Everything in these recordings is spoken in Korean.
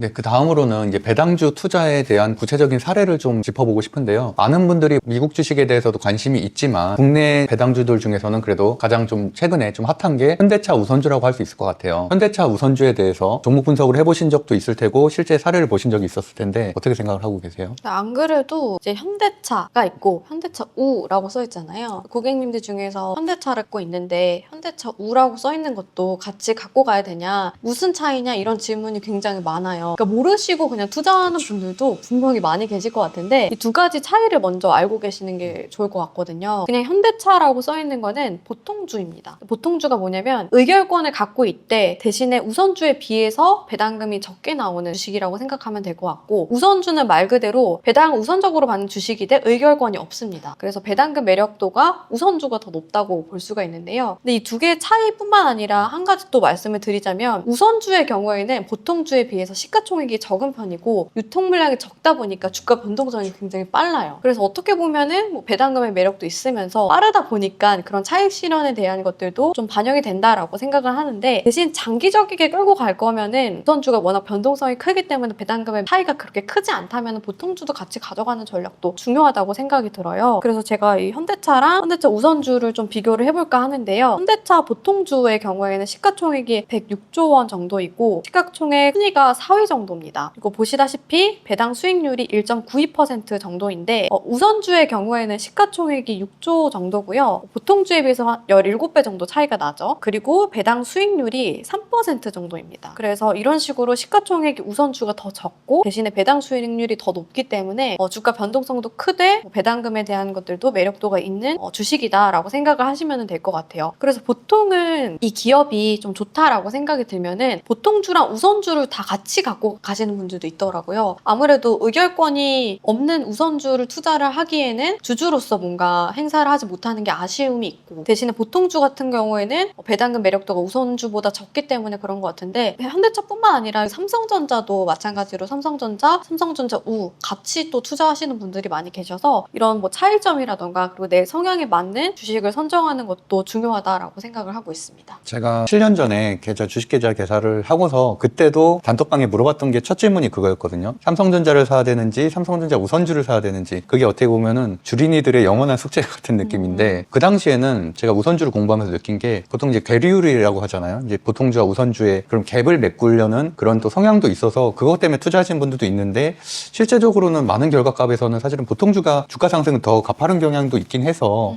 네, 그 다음으로는 이제 배당주 투자에 대한 구체적인 사례를 좀 짚어보고 싶은데요. 많은 분들이 미국 주식에 대해서도 관심이 있지만 국내 배당주들 중에서는 그래도 가장 좀 최근에 좀 핫한 게 현대차 우선주라고 할 수 있을 것 같아요. 현대차 우선주에 대해서 종목 분석을 해보신 적도 있을 테고 실제 사례를 보신 적이 있었을 텐데 어떻게 생각을 하고 계세요? 안 그래도 이제 현대차가 있고 현대차 우라고 써 있잖아요. 고객님들 중에서 현대차를 갖고 있는데 현대차 우라고 써 있는 것도 같이 갖고 가야 되냐, 무슨 차이냐 이런 질문이 굉장히 많아요. 그러니까 모르시고 그냥 투자하는 분들도 분명히 많이 계실 것 같은데 이 두 가지 차이를 먼저 알고 계시는 게 좋을 것 같거든요. 그냥 현대차라고 써 있는 거는 보통주입니다. 보통주가 뭐냐면 의결권을 갖고 있대 대신에 우선주에 비해서 배당금이 적게 나오는 주식이라고 생각하면 될 것 같고, 우선주는 말 그대로 배당 우선적으로 받는 주식이되 의결권이 없습니다. 그래서 배당금 매력도가 우선주가 더 높다고 볼 수가 있는데요. 근데 이 두 개의 차이뿐만 아니라 한 가지 또 말씀을 드리자면, 우선주의 경우에는 보통주에 비해서 시가총액이 적은 편이고 유통 물량이 적다 보니까 주가 변동성이 굉장히 빨라요. 그래서 어떻게 보면은 뭐 배당금의 매력도 있으면서 빠르다 보니까 그런 차익 실현에 대한 것들도 좀 반영이 된다라고 생각을 하는데, 대신 장기적이게 끌고 갈 거면은 우선주가 워낙 변동성이 크기 때문에 배당금의 차이가 그렇게 크지 않다면 보통주도 같이 가져가는 전략도 중요하다고 생각이 들어요. 그래서 제가 이 현대차랑 현대차 우선주를 좀 비교를 해볼까 하는데요. 현대차 보통주의 경우에는 시가총액이 106조 원 정도이고 시가총액 순위가 4위 정도입니다. 그리고 보시다시피 배당 수익률이 1.92% 정도인데 우선주의 경우에는 시가총액이 6조 정도고요. 보통주에 비해서 한 17배 정도 차이가 나죠. 그리고 배당 수익률이 3% 정도입니다. 그래서 이런 식으로 시가총액이 우선주가 더 적고 대신에 배당 수익률이 더 높기 때문에 주가 변동성도 크되 배당금에 대한 것들도 매력도가 있는 주식이다라고 생각을 하시면 될 것 같아요. 그래서 보통은 이 기업이 좀 좋다라고 생각이 들면은 보통주랑 우선주를 다 같이 갖고 가시는 분들도 있더라고요. 아무래도 의결권이 없는 우선주를 투자를 하기에는 주주로서 뭔가 행사를 하지 못하는 게 아쉬움이 있고, 대신에 보통주 같은 경우에는 배당금 매력도가 우선주보다 적기 때문에 그런 것 같은데, 현대차뿐만 아니라 삼성전자도 마찬가지로 삼성전자 우 같이 또 투자하시는 분들이 많이 계셔서 이런 뭐 차이점이라던가 그리고 내 성향에 맞는 주식을 선정하는 것도 중요하다라고 생각을 하고 있습니다. 제가 7년 전에 주식 계좌 개설을 하고서 그때도 단톡방에 물어봤던 게 첫 질문이 그거였거든요. 삼성전자를 사야 되는지 삼성전자 우선주를 사야 되는지, 그게 어떻게 보면은 주린이들의 영원한 숙제 같은 느낌인데 그 당시에는 제가 우선주를 공부하면서 느낀 게 보통 이제 괴리율이라고 하잖아요. 이제 보통주와 우선주의 그런 갭을 메꾸려는 그런 또 성향도 있어서 그것 때문에 투자하신 분들도 있는데, 실제적으로는 많은 결과값에서는 사실은 보통주가 주가 상승을 더 가파른 경향도 있긴 해서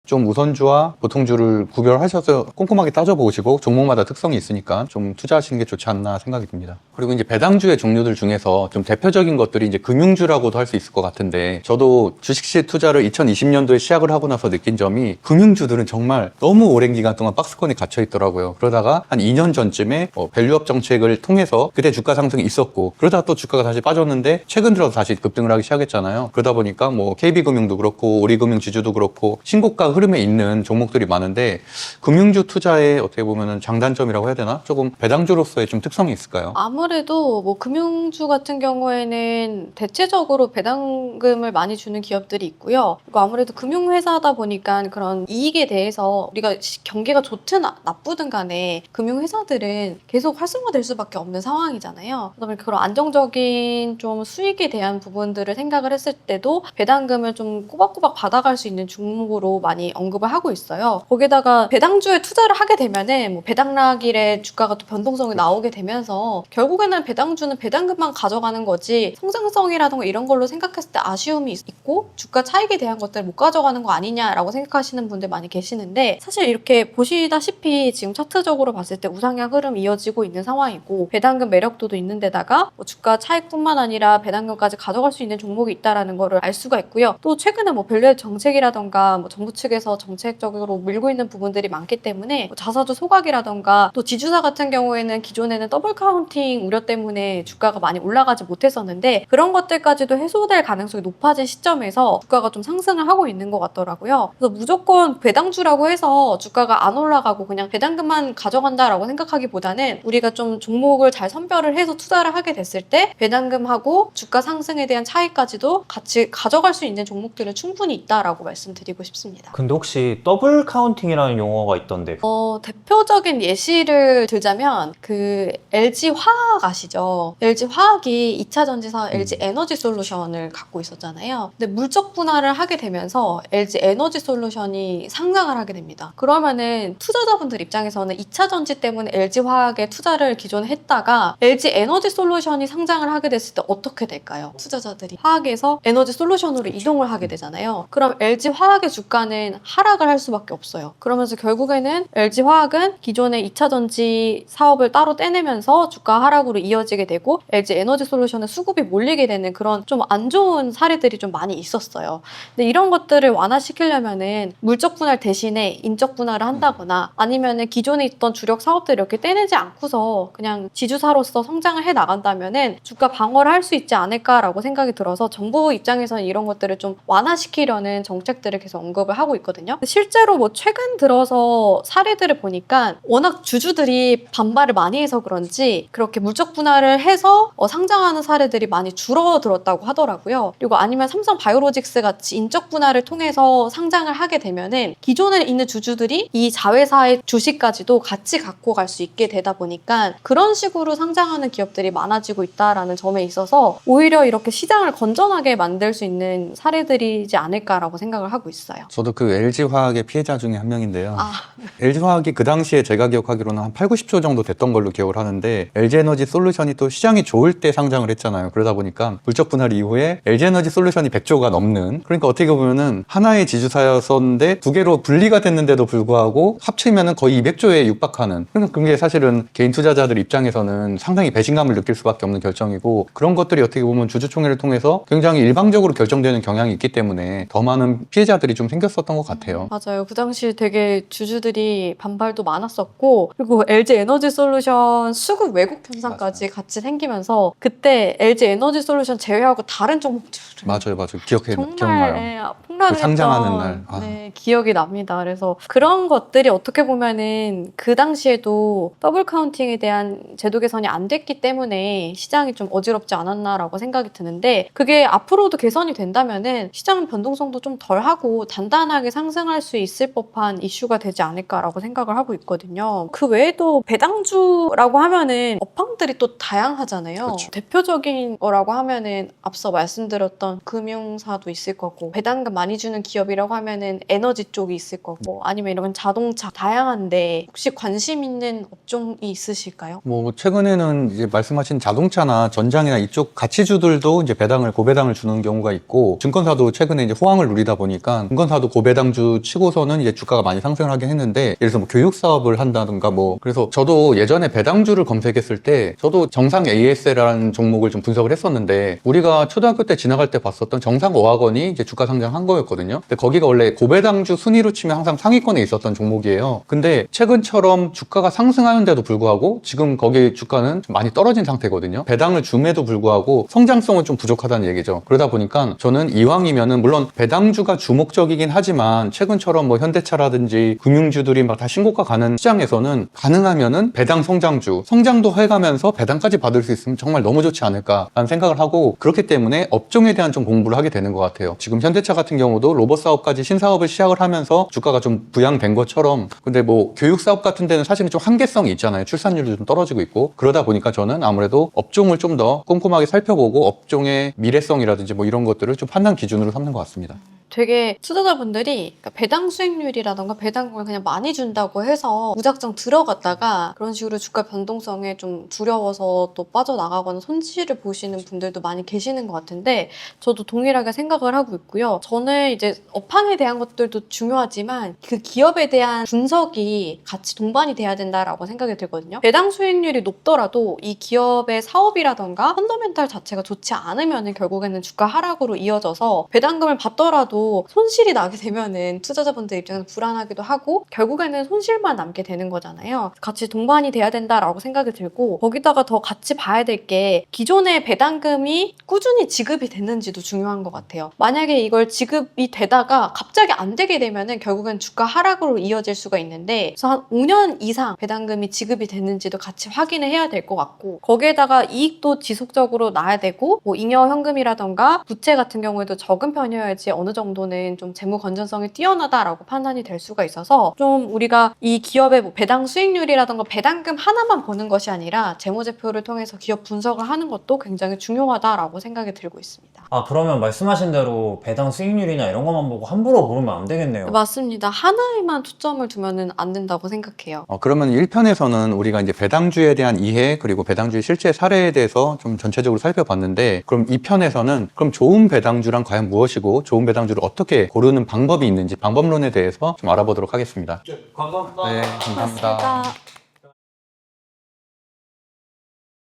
좀 우선주와 보통주를 구별하셔서 꼼꼼하게 따져보시고 종목마다 특성이 있으니까 좀 투자하시는 게 좋지 않나 생각이 듭니다. 그리고 이제 배당주의 종류들 중에서 좀 대표적인 것들이 이제 금융주라고도 할 수 있을 것 같은데, 저도 주식시 투자를 2020년도에 시작을 하고 나서 느낀 점이 금융주들은 정말 너무 오랜 기간 동안 박스권에 갇혀 있더라고요. 그러다가 한 2년 전쯤에 밸류업 정책을 통해서 그때 주가 상승이 있었고, 그러다가 또 주가가 다시 빠졌는데 최근 들어서 다시 급등을 하기 시작했잖아요. 그러다 보니까 뭐 KB금융도 그렇고 우리금융 지주도 그렇고 신고가 흐름에 있는 종목들이 많은데, 금융주 투자의 어떻게 보면은 장단점이라고 해야 되나? 조금 배당주로서의 좀 특성이 있을까요? 아무래도 뭐 금융주 같은 경우에는 대체적으로 배당금을 많이 주는 기업들이 있고요. 그리고 아무래도 금융회사다 보니까 그런 이익에 대해서 우리가 경기가 좋든 나쁘든 간에 금융회사들은 계속 활성화될 수밖에 없는 상황이잖아요. 그러다 보니 그런 안정적인 좀 수익에 대한 부분들을 생각을 했을 때도 배당금을 좀 꼬박꼬박 받아갈 수 있는 종목으로 많이 언급을 하고 있어요. 거기다가 배당주에 투자를 하게 되면은 뭐 배당락일에 주가가 또 변동성이 나오게 되면서 결국에는 배당주는 배당금만 가져가는 거지 성장성이라던가 이런 걸로 생각했을 때 아쉬움이 있고 주가 차익에 대한 것들을 못 가져가는 거 아니냐라고 생각하시는 분들 많이 계시는데, 사실 이렇게 보시다시피 지금 차트적으로 봤을 때 우상향 흐름 이어지고 있는 상황이고 배당금 매력도도 있는 데다가 뭐 주가 차익뿐만 아니라 배당금까지 가져갈 수 있는 종목이 있다는 거를 알 수가 있고요. 또 최근에 뭐 밸류업 정책이라던가 뭐 정부 측에서 정책적으로 밀고 있는 부분들이 많기 때문에 자사주 소각이라던가 또 지주사 같은 경우에는 기존에는 더블 카운팅 우려 때문에 주가가 많이 올라가지 못했었는데 그런 것들까지도 해소될 가능성이 높아진 시점에서 주가가 좀 상승을 하고 있는 것 같더라고요. 그래서 무조건 배당주라고 해서 주가가 안 올라가고 그냥 배당금만 가져간다라고 생각하기보다는 우리가 좀 종목을 잘 선별을 해서 투자를 하게 됐을 때 배당금하고 주가 상승에 대한 차이까지도 같이 가져갈 수 있는 종목들은 충분히 있다라고 말씀드리고 싶습니다. 근데 혹시 더블 카운팅이라는 용어가 있던데 대표적인 예시를 들자면 그 LG 화학 아시죠? LG 화학이 2차 전지사 LG 에너지 솔루션을 갖고 있었잖아요. 근데 물적 분할을 하게 되면서 LG 에너지 솔루션이 상장을 하게 됩니다. 그러면은 투자자분들 입장에서는 2차 전지 때문에 LG 화학에 투자를 기존에 했다가 LG 에너지 솔루션이 상장을 하게 됐을 때 어떻게 될까요? 투자자들이 화학에서 에너지 솔루션으로 이동을 하게 되잖아요. 그럼 LG 화학의 주가는 하락을 할 수밖에 없어요. 그러면서 결국에는 LG 화학은 기존의 2차 전지 사업을 따로 떼내면서 주가 하락으로 이어지게 되고 LG 에너지 솔루션에 수급이 몰리게 되는 그런 좀 안 좋은 사례들이 좀 많이 있었어요. 근데 이런 것들을 완화시키려면은 물적 분할 대신에 인적 분할을 한다거나 아니면은 기존에 있던 주력 사업들을 이렇게 떼내지 않고서 그냥 지주사로서 성장을 해 나간다면은 주가 방어를 할 수 있지 않을까라고 생각이 들어서 정부 입장에서는 이런 것들을 좀 완화시키려는 정책들을 계속 언급을 하고 있거든요. 실제로 뭐 최근 들어서 사례들을 보니까 워낙 주주들이 반발을 많이 해서 그런지 그렇게 물적 분할을 해서 상장하는 사례들이 많이 줄어들었다고 하더라고요. 그리고 아니면 삼성 바이오로직스 같이 인적 분할을 통해서 상장을 하게 되면은 기존에 있는 주주들이 이 자회사의 주식까지도 같이 갖고 갈 수 있게 되다 보니까 그런 식으로 상장하는 기업들이 많아지고 있다라는 점에 있어서 오히려 이렇게 시장을 건전하게 만들 수 있는 사례들이지 않을까라고 생각을 하고 있어요. 저도 그 LG화학의 피해자 중에 한 명인데요. 아, LG화학이 그 당시에 제가 기억하기로는 한 8, 90조 정도 됐던 걸로 기억을 하는데 LG에너지 솔루션이 또 시장이 좋을 때 상장을 했잖아요. 그러다 보니까 물적 분할 이후에 LG에너지 솔루션이 100조가 넘는, 그러니까 어떻게 보면은 하나의 지주사였었는데 두 개로 분리가 됐는데도 불구하고 합치면은 거의 200조에 육박하는, 그러니까 그게 사실은 개인 투자자들 입장에서는 상당히 배신감을 느낄 수밖에 없는 결정이고, 그런 것들이 어떻게 보면 주주총회를 통해서 굉장히 일방적으로 결정되는 경향이 있기 때문에 더 많은 피해자들이 좀 생겼었던 것 같아요. 맞아요. 그 당시 되게 주주들이 반발도 많았었고, 그리고 LG 에너지 솔루션 수급 왜곡 현상까지 같이 생기면서 그때 LG 에너지 솔루션 제외하고 다른 종목들은 맞아요. 정말 기억나요. 폭락을 그 상장하는 했던 날. 아. 네, 기억이 납니다. 그래서 그런 것들이 어떻게 보면은 그 당시에도 더블 카운팅에 대한 제도 개선이 안 됐기 때문에 시장이 좀 어지럽지 않았나라고 생각이 드는데, 그게 앞으로도 개선이 된다면은 시장 변동성도 좀 덜하고 단단하게 상승할 수 있을 법한 이슈가 되지 않을까라고 생각을 하고 있거든요. 그 외에도 배당주라고 하면은 업황들이 또 다양하잖아요. 그렇죠. 대표적인 거라고 하면은 앞서 말씀드렸던 금융사도 있을 거고, 배당금 많이 주는 기업이라고 하면은 에너지 쪽이 있을 거고, 아니면 이런 자동차 다양한데 혹시 관심 있는 업종이 있으실까요? 뭐 최근에는 이제 말씀하신 자동차나 전장이나 이쪽 가치주들도 이제 고배당을 주는 경우가 있고, 증권사도 최근에 이제 호황을 누리다 보니까 증권사도 고배당주 치고서는 이제 주가가 많이 상승을 하긴 했는데, 예를 들어서 뭐 교육 사업을 한다든가 뭐, 그래서 저도 예전에 배당주를 검색했을 때 저도 정상 AS라는 종목을 좀 분석을 했었는데, 우리가 초등학교 때 지나갈 때 봤었던 정상 어학원이 이제 주가 상장한 거였거든요. 근데 거기가 원래 고배당주 순위로 치면 항상 상위권에 있었던 종목이에요. 근데 최근처럼 주가가 상승하는데도 불구하고 지금 거기 주가는 좀 많이 떨어진 상태거든요. 배당을 줌에도 불구하고 성장성은 좀 부족하다는 얘기죠. 그러다 보니까 저는 이왕이면은, 물론 배당주가 주목적이긴 하지만 최근처럼 뭐 현대차라든지 금융주들이 막 다 신고가 가는 시장에서는 가능하면은 배당 성장주, 성장도 해가면서 배당까지 받을 수 있으면 정말 너무 좋지 않을까라는 생각을 하고, 그렇기 때문에 업종에 대한 좀 공부를 하게 되는 것 같아요. 지금 현대차 같은 경우도 로봇 사업까지 신사업을 시작을 하면서 주가가 좀 부양된 것처럼, 근데 뭐 교육 사업 같은 데는 사실은 좀 한계성이 있잖아요. 출산율도 좀 떨어지고 있고. 그러다 보니까 저는 아무래도 업종을 좀 더 꼼꼼하게 살펴보고 업종의 미래성이라든지 뭐 이런 것들을 좀 판단 기준으로 삼는 것 같습니다. 되게 투자자분들이 배당 수익률이라던가 배당금을 그냥 많이 준다고 해서 무작정 들어갔다가 그런 식으로 주가 변동성에 좀 두려워서 또 빠져나가거나 손실을 보시는 분들도 많이 계시는 것 같은데, 저도 동일하게 생각을 하고 있고요. 저는 이제 업황에 대한 것들도 중요하지만 그 기업에 대한 분석이 같이 동반이 돼야 된다라고 생각이 들거든요. 배당 수익률이 높더라도 이 기업의 사업이라던가 펀더멘탈 자체가 좋지 않으면 결국에는 주가 하락으로 이어져서 배당금을 받더라도 손실이 나게 되면은 투자자분들 입장에서 불안하기도 하고 결국에는 손실만 남게 되는 거잖아요. 같이 동반이 돼야 된다라고 생각이 들고, 거기다가 더 같이 봐야 될 게 기존의 배당금이 꾸준히 지급이 됐는지도 중요한 것 같아요. 만약에 이걸 지급이 되다가 갑자기 안 되게 되면은 결국엔 주가 하락으로 이어질 수가 있는데, 그래서 한 5년 이상 배당금이 지급이 됐는지도 같이 확인을 해야 될 것 같고, 거기에다가 이익도 지속적으로 나야 되고, 뭐 잉여 현금이라던가 부채 같은 경우에도 적은 편이어야지 어느 정도 정도는 좀 재무 건전성이 뛰어나다라고 판단이 될 수가 있어서 좀 우리가 이 기업의 뭐 배당 수익률이라던가 배당금 하나만 보는 것이 아니라 재무제표를 통해서 기업 분석을 하는 것도 굉장히 중요하다라고 생각이 들고 있습니다. 아, 그러면 말씀하신 대로 배당 수익률이나 이런 것만 보고 함부로 고르면 안 되겠네요. 맞습니다. 하나에만 초점을 두면은 안 된다고 생각해요. 그러면 1편에서는 우리가 이제 배당주에 대한 이해 그리고 배당주의 실제 사례에 대해서 좀 전체적으로 살펴봤는데 그럼 2편에서는 그럼 좋은 배당주란 과연 무엇이고 좋은 배당주를 어떻게 고르는 방법이 있는지 방법론에 대해서 좀 알아보도록 하겠습니다. 감사합니다. 네, 감사합니다. 고맙습니다.